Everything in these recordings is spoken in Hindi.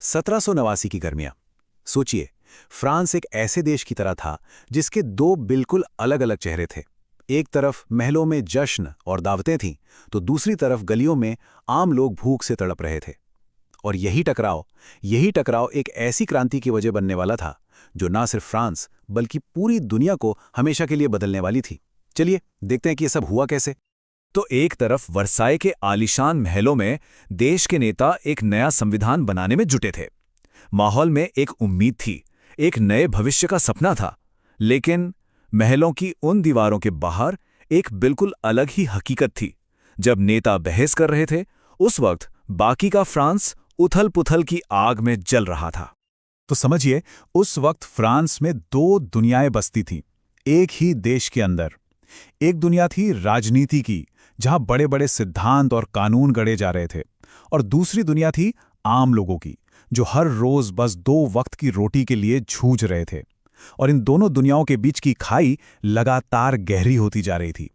1789 की गर्मियां। सोचिए, फ्रांस एक ऐसे देश की तरह था जिसके दो बिल्कुल अलग अलग चेहरे थे। एक तरफ महलों में जश्न और दावतें थीं, तो दूसरी तरफ गलियों में आम लोग भूख से तड़प रहे थे। और यही टकराव एक ऐसी क्रांति की वजह बनने वाला था जो ना सिर्फ फ्रांस बल्कि पूरी दुनिया को हमेशा के लिए बदलने वाली थी। चलिए देखते हैं कि यह सब हुआ कैसे। तो एक तरफ वर्साई के आलीशान महलों में देश के नेता एक नया संविधान बनाने में जुटे थे। माहौल में एक उम्मीद थी, एक नए भविष्य का सपना था। लेकिन महलों की उन दीवारों के बाहर एक बिल्कुल अलग ही हकीकत थी। जब नेता बहस कर रहे थे, उस वक्त बाकी का फ्रांस उथल-पुथल की आग में जल रहा था। तो समझिए, उस वक्त फ्रांस में दो दुनियाएं बसती थीं, एक ही देश के अंदर। एक दुनिया थी राजनीति की, जहां बड़े बड़े सिद्धांत और कानून गढ़े जा रहे थे, और दूसरी दुनिया थी आम लोगों की, जो हर रोज बस दो वक्त की रोटी के लिए जूझ रहे थे। और इन दोनों दुनियाओं के बीच की खाई लगातार गहरी होती जा रही थी।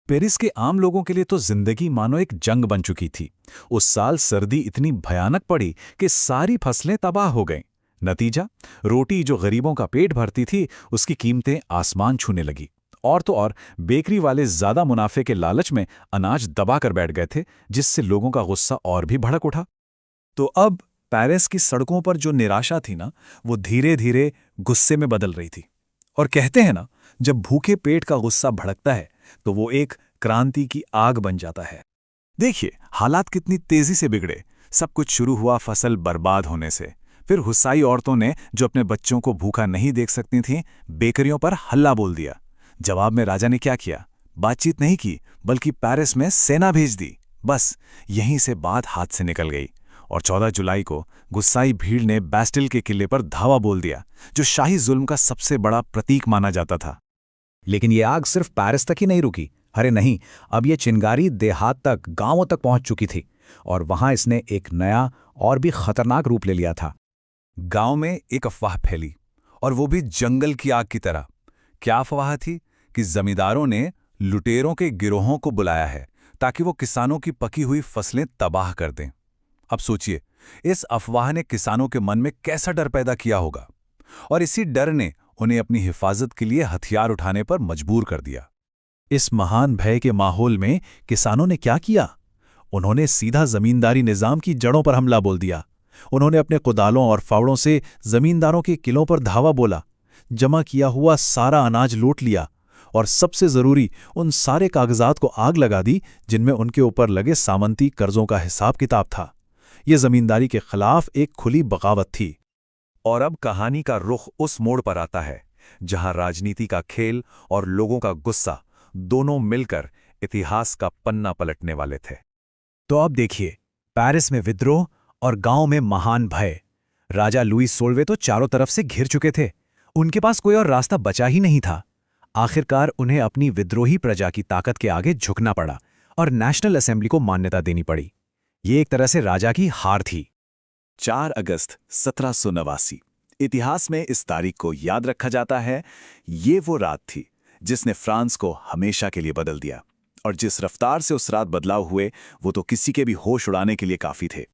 पेरिस के आम लोगों के लिए तो जिंदगी मानो एक जंग बन चुकी थी। उस साल सर्दी इतनी भयानक पड़ी कि सारी फसलें तबाह हो गईं। नतीजा, रोटी जो गरीबों का पेट भरती थी, उसकी कीमतें आसमान छूने लगी। और तो और बेकरी वाले ज्यादा मुनाफे के लालच में अनाज दबा कर बैठ गए थे, जिससे लोगों का गुस्सा और भी भड़क उठा। तो अब पेरिस की सड़कों पर जो निराशा थी ना, वो धीरे धीरे गुस्से में बदल रही थी। और कहते हैं ना, जब भूखे पेट का गुस्सा भड़कता है तो वो एक क्रांति की आग बन जाता है। देखिए, हालात कितनी तेजी से बिगड़े। सब कुछ शुरू हुआ फसल बर्बाद होने से। फिर हुस्साई औरतों ने, जो अपने बच्चों को भूखा नहीं देख सकती थीं, बेकरियों पर हल्ला बोल दिया। जवाब में राजा ने क्या किया? बातचीत नहीं की, बल्कि पेरिस में सेना भेज दी। बस यहीं से बात हाथ से निकल गई और 14 जुलाई को गुस्साई भीड़ ने बैस्टिल के किले पर धावा बोल दिया, जो शाही जुल्म का सबसे बड़ा प्रतीक माना जाता था। लेकिन ये आग सिर्फ पेरिस तक ही नहीं रुकी। अरे नहीं, अब ये चिंगारी देहात तक, गांवों तक पहुंच चुकी थी, और वहां इसने एक नया और भी खतरनाक रूप ले लिया था। गांव में एक अफवाह फैली, और वो भी जंगल की आग की तरह। क्या अफवाह थी? कि जमींदारों ने लुटेरों के गिरोहों को बुलाया है ताकि वो किसानों की पकी हुई फसलें तबाह कर दें। अब सोचिए, इस अफवाह ने किसानों के मन में कैसा डर पैदा किया होगा, और इसी डर ने उन्हें अपनी हिफाजत के लिए हथियार उठाने पर मजबूर कर दिया। इस महान भय के माहौल में किसानों ने क्या किया? उन्होंने सीधा जमींदारी निजाम की जड़ों पर हमला बोल दिया। उन्होंने अपने कुदालों और फावड़ों से जमींदारों के किलों पर धावा बोला, जमा किया हुआ सारा अनाज लूट लिया, और सबसे जरूरी, उन सारे कागजात को आग लगा दी जिनमें उनके ऊपर लगे सामंती कर्जों का हिसाब किताब था। यह जमींदारी के खिलाफ एक खुली बगावत थी। और अब कहानी का रुख उस मोड़ पर आता है जहां राजनीति का खेल और लोगों का गुस्सा दोनों मिलकर इतिहास का पन्ना पलटने वाले थे। तो अब देखिए, पेरिस में विद्रोह और गांव में महान भय। राजा लुई 16वें तो चारों तरफ से घिर चुके थे। उनके पास कोई और रास्ता बचा ही नहीं था। आखिरकार उन्हें अपनी विद्रोही प्रजा की ताकत के आगे झुकना पड़ा और नेशनल असेंबली को मान्यता देनी पड़ी। ये एक तरह से राजा की हार थी। 4 अगस्त 1789। इतिहास में इस तारीख को याद रखा जाता है। ये वो रात थी जिसने फ्रांस को हमेशा के लिए बदल दिया, और जिस रफ्तार से उस रात बदलाव हुए, वो तो किसी के भी होश उड़ाने के लिए काफी थे।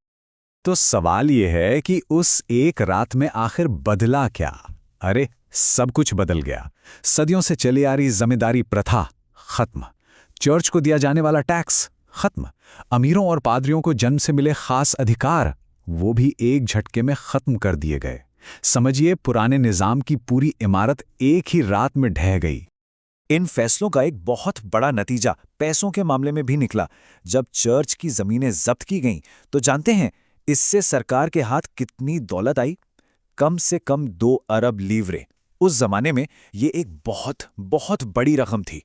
तो सवाल ये है कि उस एक रात में आखिर बदला क्या? अरे, सब कुछ बदल गया। सदियों से चली आ रही जमींदारी प्रथा खत्म, चर्च को दिया जाने वाला टैक्स खत्म, अमीरों और पादरियों को जन्म से मिले खास अधिकार, वो भी एक झटके में खत्म कर दिए गए। समझिए, पुराने निजाम की पूरी इमारत एक ही रात में ढह गई। इन फैसलों का एक बहुत बड़ा नतीजा पैसों के मामले में भी निकला। जब चर्च की जमीनें जब्त की गईं, तो जानते हैं इससे सरकार के हाथ कितनी दौलत आई? कम से कम 2 अरब लीवरें। उस जमाने में ये एक बहुत बहुत बड़ी रकम थी।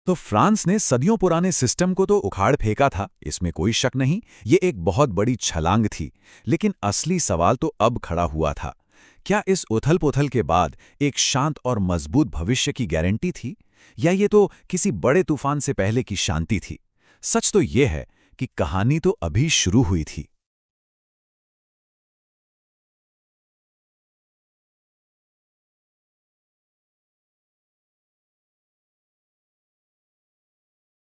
तो फ्रांस ने सदियों पुराने सिस्टम को तो उखाड़ फेंका था, इसमें कोई शक नहीं। ये एक बहुत बड़ी छलांग थी। लेकिन असली सवाल तो अब खड़ा हुआ था। क्या इस उथल-पुथल के बाद एक शांत और मजबूत भविष्य की गारंटी थी, या ये तो किसी बड़े तूफान से पहले की शांति थी? सच तो ये है कि कहानी तो अभी शुरू हुई थी।